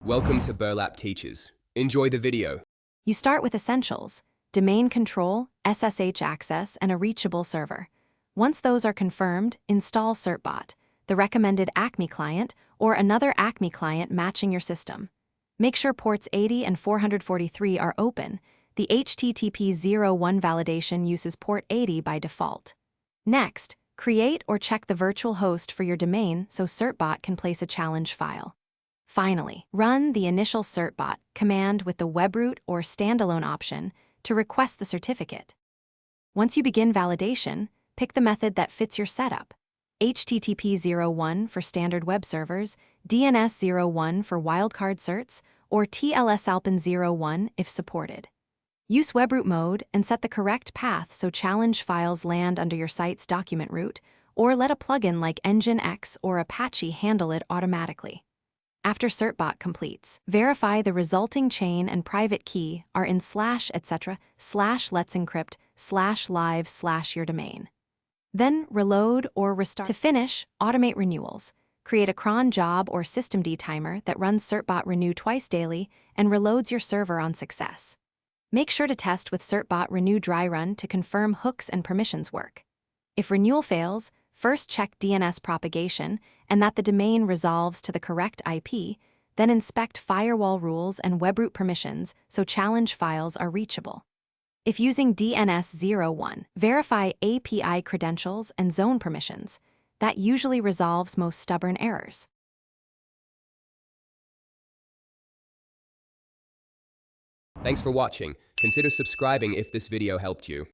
Welcome to Burlap Teaches. Enjoy the video. You start with essentials: domain control, SSH access, and a reachable server. Once those are confirmed, install Certbot, the recommended Acme client, or another Acme client matching your system. Make sure ports 80 and 443 are open. The HTTP 01 validation uses port 80 by default. Next, create or check the virtual host for your domain so Certbot can place a challenge file. Finally, run the initial certbot command with the webroot or standalone option to request the certificate. Once you begin validation, pick the method that fits your setup: HTTP 01 for standard web servers, DNS 01 for wildcard certs, or TLS Alpin 01 if supported. Use webroot mode and set the correct path so challenge files land under your site's document root, or let a plugin like Nginx or Apache handle it automatically. After Certbot completes, verify the resulting chain and private key are in /etc /letsencrypt/live/your domain. Then reload or restart. To finish, automate renewals. Create a cron job or systemd timer that runs Certbot renew twice daily and reloads your server on success. Make sure to test with Certbot renew dry run to confirm hooks and permissions work. If renewal fails, first check DNS propagation and that the domain resolves to the correct IP, then inspect firewall rules and webroot permissions so challenge files are reachable. If using DNS 01, verify API credentials and zone permissions. That usually resolves most stubborn errors. Thanks for watching. Consider subscribing if this video helped you.